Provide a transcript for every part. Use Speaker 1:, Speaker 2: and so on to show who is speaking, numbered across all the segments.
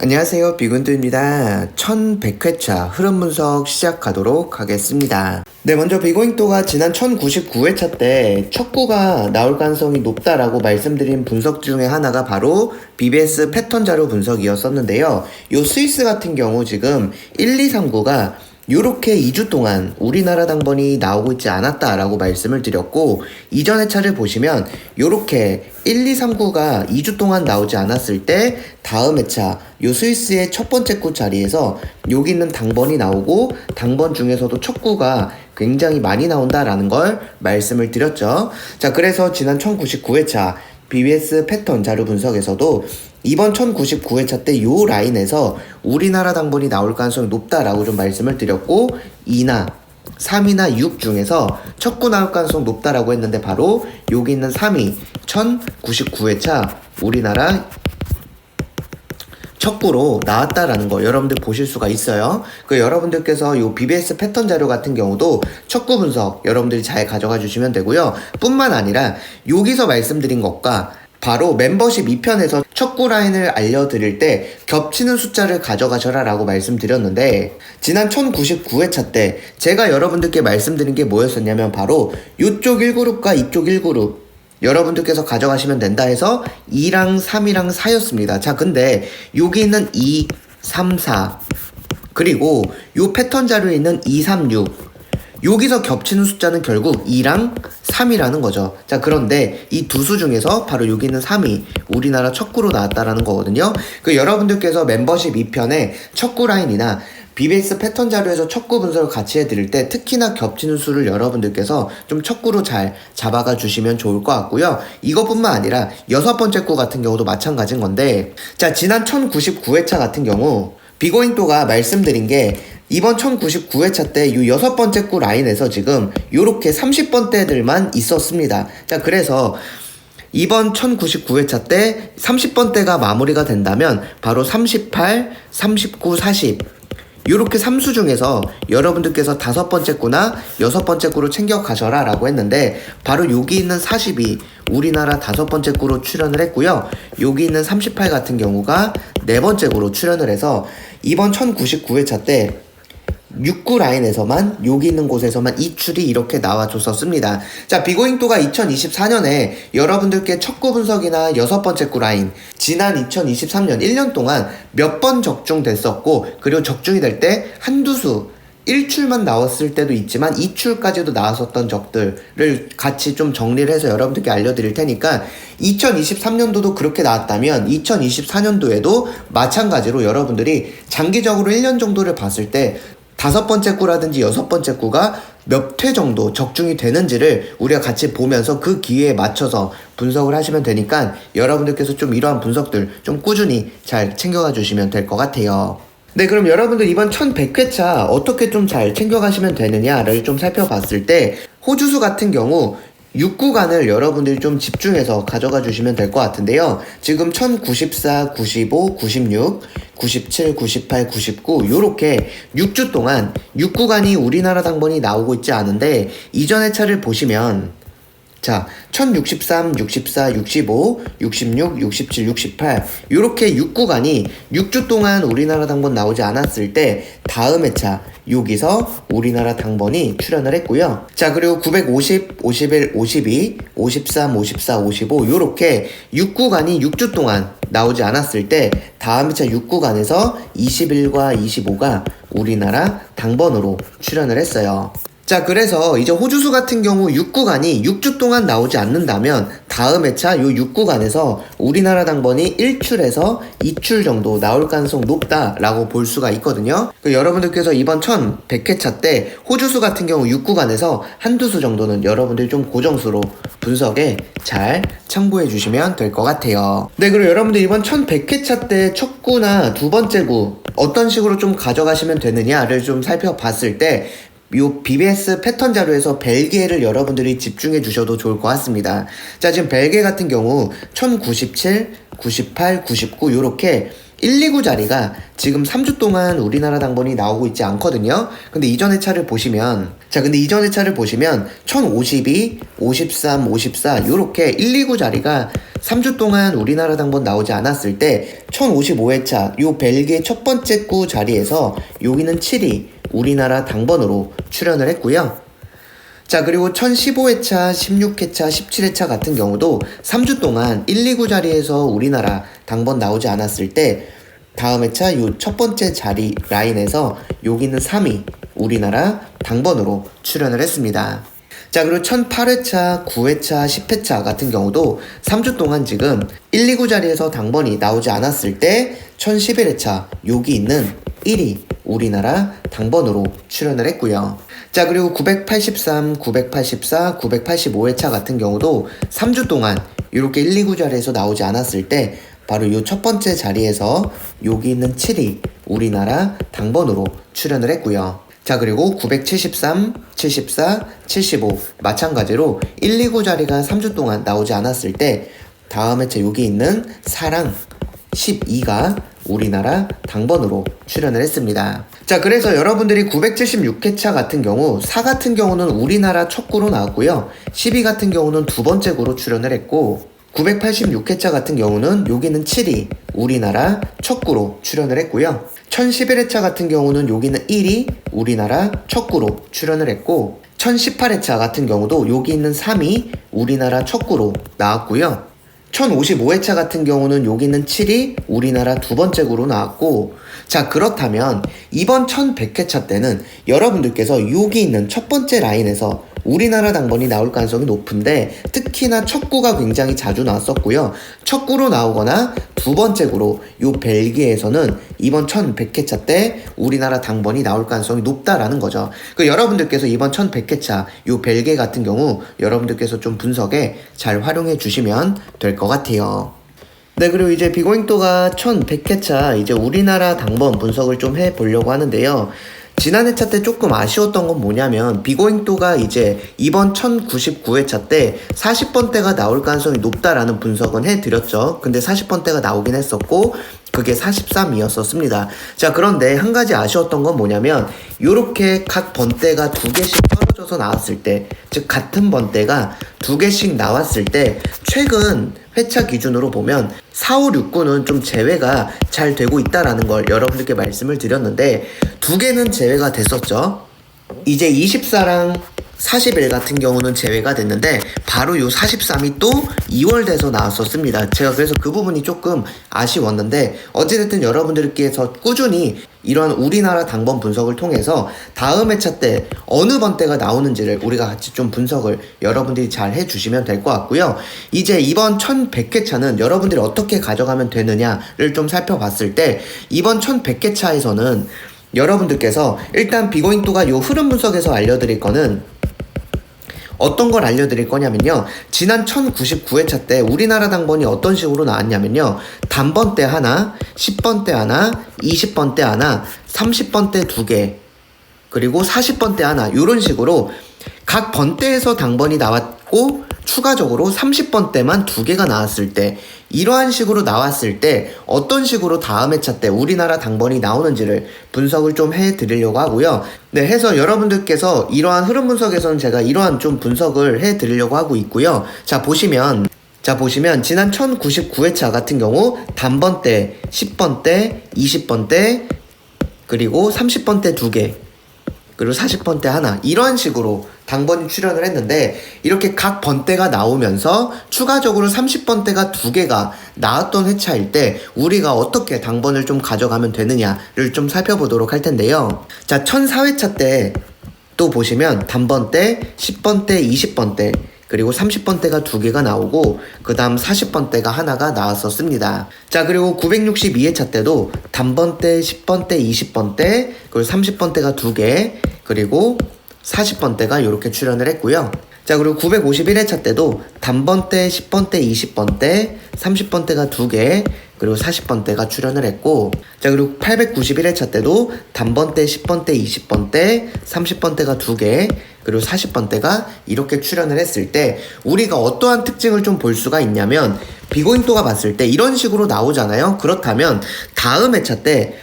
Speaker 1: 안녕하세요, 비군도입니다. 1100회차 흐름 분석 시작하도록 하겠습니다. 네, 먼저 비고잉도가 지난 1099회차 때 척구가 나올 가능성이 높다라고 말씀드린 분석 중에 하나가 바로 BBS 패턴 자료 분석이었었는데요. 요 스위스 같은 경우 지금 1239가 요렇게 2주 동안 우리나라 당번이 나오고 있지 않았다라고 말씀을 드렸고, 이전 회차를 보시면 요렇게 1239가 2주 동안 나오지 않았을 때 다음 회차 요 스위스의 첫 번째 구 자리에서 여기 있는 당번이 나오고, 당번 중에서도 첫 구가 굉장히 많이 나온다라는 걸 말씀을 드렸죠. 자, 그래서 지난 1099회차 BBS 패턴 자료 분석에서도 이번 1099회차 때 요 라인에서 우리나라 당번이 나올 가능성이 높다라고 좀 말씀을 드렸고, 2나 3이나 6 중에서 첫 구 나올 가능성 높다라고 했는데 바로 여기 있는 3이 1099회차 우리나라 첫 구로 나왔다라는 거 여러분들 보실 수가 있어요. 여러분들께서 요 BBS 패턴 자료 같은 경우도 첫 구 분석 여러분들이 잘 가져가 주시면 되고요. 뿐만 아니라 여기서 말씀드린 것과 바로 멤버십 2편에서 첫 구 라인을 알려드릴 때 겹치는 숫자를 가져가셔라 라고 말씀드렸는데, 지난 1099회차 때 제가 여러분들께 말씀드린 게 뭐였었냐면 바로 이쪽 1그룹과 이쪽 1그룹 여러분들께서 가져가시면 된다 해서 2랑 3이랑 4였습니다. 자, 근데 여기 있는 2, 3, 4 그리고 요 패턴 자료에 있는 2, 3, 6 여기서 겹치는 숫자는 결국 2랑 3이라는 거죠. 자, 그런데 이 두 수 중에서 바로 여기 있는 3이 우리나라 첫 구로 나왔다라는 거거든요. 여러분들께서 멤버십 2편에 첫 구 라인이나 BBS 패턴 자료에서 첫 구 분석을 같이 해드릴 때 특히나 겹치는 수를 여러분들께서 좀 첫 구로 잘 잡아가 주시면 좋을 것 같고요. 이것뿐만 아니라 여섯 번째 구 같은 경우도 마찬가지인 건데, 자, 지난 1099회차 같은 경우 비고잉도가 말씀드린 게 이번 1099회차 때 이 여섯 번째 구 라인에서 지금 요렇게 30번대들만 있었습니다. 자, 그래서 이번 1099회차 때 30번대가 마무리가 된다면 바로 38, 39, 40 요렇게 3수 중에서 여러분들께서 다섯 번째 구나 여섯 번째 구로 챙겨 가셔라 라고 했는데, 바로 여기 있는 40이 우리나라 다섯 번째 구로 출연을 했고요. 여기 있는 38 같은 경우가 네 번째 구로 출연을 해서 이번 1099회차 때 6구 라인에서만 여기 있는 곳에서만 이출이 이렇게 나와줬었습니다. 자, 비고잉도가 2024년에 여러분들께 첫 구 분석이나 여섯 번째 구 라인 지난 2023년 1년 동안 몇 번 적중됐었고, 그리고 적중이 될 때 한두 수 1출만 나왔을 때도 있지만 2출까지도 나왔었던 적들을 같이 좀 정리를 해서 여러분들께 알려드릴 테니까 2023년도도 그렇게 나왔다면 2024년도에도 마찬가지로 여러분들이 장기적으로 1년 정도를 봤을 때 다섯 번째 구라든지 여섯 번째 구가 몇 회 정도 적중이 되는지를 우리가 같이 보면서 그 기회에 맞춰서 분석을 하시면 되니까 여러분들께서 좀 이러한 분석들 좀 꾸준히 잘 챙겨가 주시면 될 것 같아요. 네, 그럼 여러분들 이번 1100회차 어떻게 좀 잘 챙겨가시면 되느냐를 좀 살펴봤을 때 호주수 같은 경우 6구간을 여러분들이 좀 집중해서 가져가 주시면 될 것 같은데요. 지금 1094, 95, 96, 97, 98, 99 요렇게 6주 동안 6구간이 우리나라 당번이 나오고 있지 않은데, 이전 회차를 보시면 자, 1063, 64, 65, 66, 67, 68 요렇게 6구간이 6주 동안 우리나라 당번 나오지 않았을 때 다음 회차 여기서 우리나라 당번이 출연을 했고요. 자, 그리고 950, 51, 52, 53, 54, 55 요렇게 6구간이 6주 동안 나오지 않았을 때 다음 회차 6구간에서 21과 25가 우리나라 당번으로 출연을 했어요. 자, 그래서 이제 호주수 같은 경우 6구간이 6주 동안 나오지 않는다면 다음 회차 요 6구간에서 우리나라 당번이 1출에서 2출 정도 나올 가능성 높다라고 볼 수가 있거든요. 여러분들께서 이번 1100회차 때 호주수 같은 경우 6구간에서 한두 수 정도는 여러분들 좀 고정수로 분석에 잘 참고해 주시면 될 것 같아요. 네, 그리고 여러분들 이번 1100회차 때 첫 구나 두 번째 구 어떤 식으로 좀 가져가시면 되느냐를 좀 살펴봤을 때 요 BBS 패턴 자료에서 벨기에를 여러분들이 집중해 주셔도 좋을 것 같습니다. 자, 지금 벨기에 같은 경우 1097, 98, 99 요렇게 129 자리가 지금 3주 동안 우리나라 당번이 나오고 있지 않거든요. 근데 이전 회차를 보시면 1052, 53, 54 요렇게 129 자리가 3주 동안 우리나라 당번 나오지 않았을 때 1055회차 요 벨기에 첫 번째 구 자리에서 여기는 7이 우리나라 당번으로 출연을 했고요. 자, 그리고 1015회차, 16회차, 17회차 같은 경우도 3주 동안 129 자리에서 우리나라 당번 나오지 않았을 때 다음 회차 요 첫 번째 자리 라인에서 여기는 3이 우리나라 당번으로 출연을 했습니다. 자, 그리고 1008회차, 9회차, 10회차 같은 경우도 3주 동안 지금 129 자리에서 당번이 나오지 않았을 때 1011회차 여기 있는 1이 우리나라 당번으로 출연을 했고요. 자, 그리고 983, 984, 985회차 같은 경우도 3주 동안 이렇게 129 자리에서 나오지 않았을 때 바로 이 첫 번째 자리에서 여기 있는 7이 우리나라 당번으로 출연을 했고요. 자, 그리고 973, 74, 75 마찬가지로 129 자리가 3주 동안 나오지 않았을 때 다음 회차 여기 있는 4랑 12가 우리나라 당번으로 출연을 했습니다. 자, 그래서 여러분들이 976회차 같은 경우 4 같은 경우는 우리나라 첫 구로 나왔고요. 12 같은 경우는 두 번째 구로 출연을 했고 986회차 같은 경우는 여기는 7이 우리나라 첫 구로 출연을 했고요. 1011회차 같은 경우는 여기는 1이 우리나라 첫 구로 출연을 했고 1018회차 같은 경우도 여기 있는 3이 우리나라 첫 구로 나왔고요. 1055회차 같은 경우는 여기 있는 7이 우리나라 두 번째 구로 나왔고, 자, 그렇다면 이번 1100회차 때는 여러분들께서 여기 있는 첫 번째 라인에서 우리나라 당번이 나올 가능성이 높은데 특히나 첫 구가 굉장히 자주 나왔었고요. 첫 구로 나오거나 두 번째 구로 요 벨기에에서는 이번 1100회차 때 우리나라 당번이 나올 가능성이 높다라는 거죠. 그 여러분들께서 이번 1100회차 요 벨기에 같은 경우 여러분들께서 좀 분석에 잘 활용해 주시면 될 것 같아요. 네, 그리고 이제 비고잉또가 1100회차 이제 우리나라 당번 분석을 좀 해보려고 하는데요. 지난 회차 때 조금 아쉬웠던 건 뭐냐면 비고잉또가 이제 이번 1099회차 때 40번대가 나올 가능성이 높다라는 분석은 해드렸죠. 근데 40번대가 나오긴 했었고 그게 43이었었습니다. 자, 그런데 한 가지 아쉬웠던 건 뭐냐면 요렇게 각 번대가 두 개씩 떨어져서 나왔을 때, 즉 같은 번대가 두 개씩 나왔을 때 최근 회차 기준으로 보면 4, 5, 6, 9는 좀 제외가 잘 되고 있다라는 걸 여러분들께 말씀을 드렸는데 두 개는 제외가 됐었죠. 이제 24랑 41 같은 경우는 제외가 됐는데 바로 요 43이 또 2월 돼서 나왔었습니다. 제가 그래서 그 부분이 조금 아쉬웠는데 어찌됐든 여러분들께서 꾸준히 이런 우리나라 당번 분석을 통해서 다음 회차 때 어느 번대가 나오는지를 우리가 같이 좀 분석을 여러분들이 잘 해주시면 될 것 같고요. 이제 이번 1100회차는 여러분들이 어떻게 가져가면 되느냐를 좀 살펴봤을 때 이번 1100회차에서는 여러분들께서 일단 비고잉또가 요 흐름 분석에서 알려드릴 거는 어떤 걸 알려드릴 거냐면요. 지난 1099회차 때 우리나라 당번이 어떤 식으로 나왔냐면요. 단번대 하나, 10번대 하나, 20번대 하나, 30번대 두 개, 그리고 40번대 하나 이런 식으로 각 번대에서 당번이 나왔고 추가적으로 30번대만 두 개가 나왔을 때 이러한 식으로 나왔을 때 어떤 식으로 다음 회차 때 우리나라 당번이 나오는지를 분석을 좀 해드리려고 하고요. 네, 해서 여러분들께서 이러한 흐름 분석에서는 제가 이러한 좀 분석을 해드리려고 하고 있고요. 자, 보시면 지난 1099회차 같은 경우 단번대, 10번대, 20번대, 그리고 30번대 두 개, 그리고 40번대 하나 이런 식으로 당번이 출연을 했는데 이렇게 각 번대가 나오면서 추가적으로 30번대가 두 개가 나왔던 회차일 때 우리가 어떻게 당번을 좀 가져가면 되느냐를 좀 살펴보도록 할 텐데요. 자, 1004회차 때 또 보시면 단번대, 10번대, 20번대 그리고 30번대가 두 개가 나오고 그 다음 40번대가 하나가 나왔었습니다. 자, 그리고 962회차 때도 단번대, 10번대, 20번대 그리고 30번대가 두 개 그리고 40번대가 이렇게 출연을 했고요. 자, 그리고 951회차 때도 단번대, 10번대, 20번대, 30번대가 두 개 그리고 40번대가 출연을 했고, 자, 그리고 891회차 때도 단번대, 10번대, 20번대, 30번대가 두 개 그리고 40번대가 이렇게 출현을 했을 때 우리가 어떠한 특징을 좀 볼 수가 있냐면 비고잉도가 봤을 때 이런 식으로 나오잖아요. 그렇다면 다음 회차 때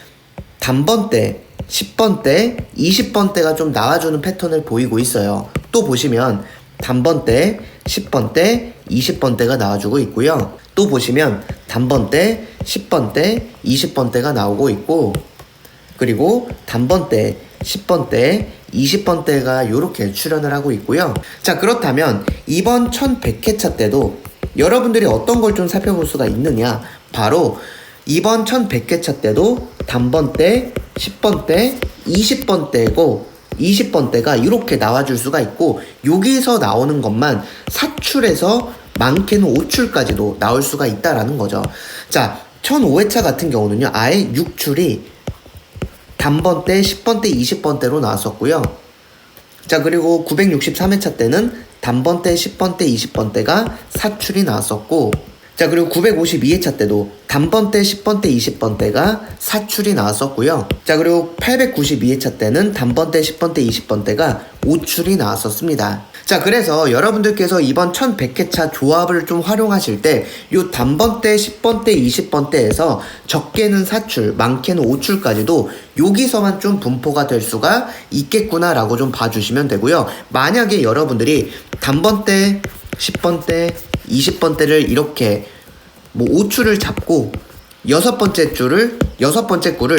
Speaker 1: 단번대, 10번대, 20번대가 좀 나와주는 패턴을 보이고 있어요. 또 보시면 단번대, 10번대, 20번대가 나와주고 있고요. 또 보시면 단번대, 10번대, 20번대가 나오고 있고, 그리고 단번대, 10번대, 20번대가 이렇게 출현을 하고 있고요. 자, 그렇다면 이번 1100회차 때도 여러분들이 어떤 걸 좀 살펴볼 수가 있느냐, 바로 이번 1100회차 때도 단번대, 10번대, 20번대고 20번대가 이렇게 나와줄 수가 있고, 여기서 나오는 것만 사출해서 많게는 5출까지도 나올 수가 있다라는 거죠. 자, 1005회차 같은 경우는요, 아예 6출이 단번대, 10번대, 20번대로 나왔었고요. 자, 그리고 963회차 때는 단번대, 10번대, 20번대가 사출이 나왔었고, 자, 그리고 952회차 때도 단번대, 10번대, 20번대가 사출이 나왔었고요. 자, 그리고 892회차 때는 단번대, 10번대, 20번대가 5출이 나왔었습니다. 자, 그래서 여러분들께서 이번 1100회차 조합을 좀 활용하실 때 요 단번대, 10번대, 20번대에서 적게는 4출, 많게는 5출까지도 여기서만 좀 분포가 될 수가 있겠구나라고 좀 봐주시면 되고요. 만약에 여러분들이 단번대, 10번대, 20번대를 이렇게 뭐 5출을 잡고 여섯 번째 꿀을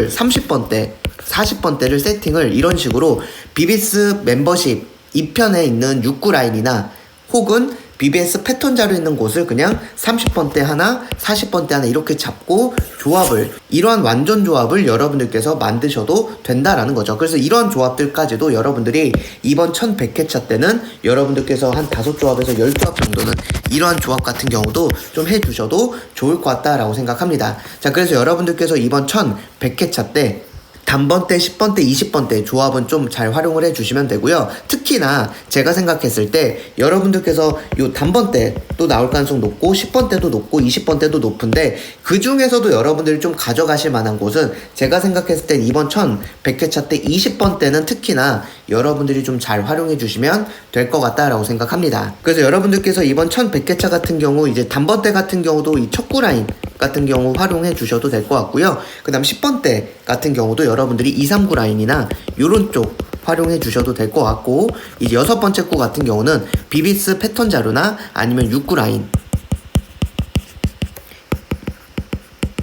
Speaker 1: 30번대, 40번대를 세팅을 이런 식으로 BBS 멤버십 2편에 있는 6구 라인이나 혹은 BBS 패턴 자료 있는 곳을 그냥 30번대 하나, 40번대 하나 이렇게 잡고 조합을, 이러한 완전 조합을 여러분들께서 만드셔도 된다라는 거죠. 그래서 이런 조합들까지도 여러분들이 이번 1100회차 때는 여러분들께서 한 5조합에서 10조합 정도는 이러한 조합 같은 경우도 좀 해주셔도 좋을 것 같다라고 생각합니다. 자, 그래서 여러분들께서 이번 1100회차 때 단번대, 10번대, 20번대 조합은 좀 잘 활용을 해주시면 되고요. 특히나 제가 생각했을 때 여러분들께서 요 단번대도 나올 가능성 높고 10번대도 높고 20번대도 높은데 그 중에서도 여러분들이 좀 가져가실 만한 곳은 제가 생각했을 땐 이번 1100회차 때 20번대는 특히나 여러분들이 좀 잘 활용해 주시면 될 것 같다라고 생각합니다. 그래서 여러분들께서 이번 1100회차 같은 경우 이제 단번대 같은 경우도 이 척구 라인 같은 경우 활용해 주셔도 될 것 같고요. 그 다음 10번대 같은 경우도 여러분들이 2, 3구 라인이나 요런 쪽 활용해 주셔도 될 것 같고, 이제 6번째 구 같은 경우는 비비스 패턴 자료나 아니면 6구 라인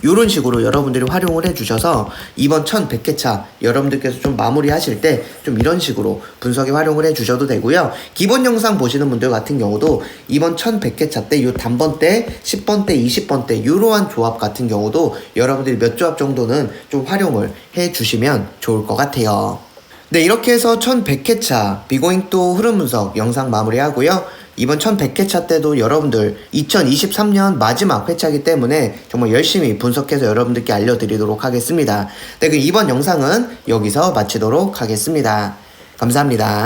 Speaker 1: 요런 식으로 여러분들이 활용을 해주셔서 이번 1100회차 여러분들께서 좀 마무리 하실 때 좀 이런 식으로 분석에 활용을 해주셔도 되고요. 기본 영상 보시는 분들 같은 경우도 이번 1100회차 때 요 단번대, 10번대, 20번대 요러한 조합 같은 경우도 여러분들이 몇 조합 정도는 좀 활용을 해주시면 좋을 것 같아요. 네, 이렇게 해서 1100회차 비고잉도 흐름 분석 영상 마무리하고요. 이번 1100회차 때도 여러분들 2023년 마지막 회차이기 때문에 정말 열심히 분석해서 여러분들께 알려드리도록 하겠습니다. 네, 그럼 이번 영상은 여기서 마치도록 하겠습니다. 감사합니다.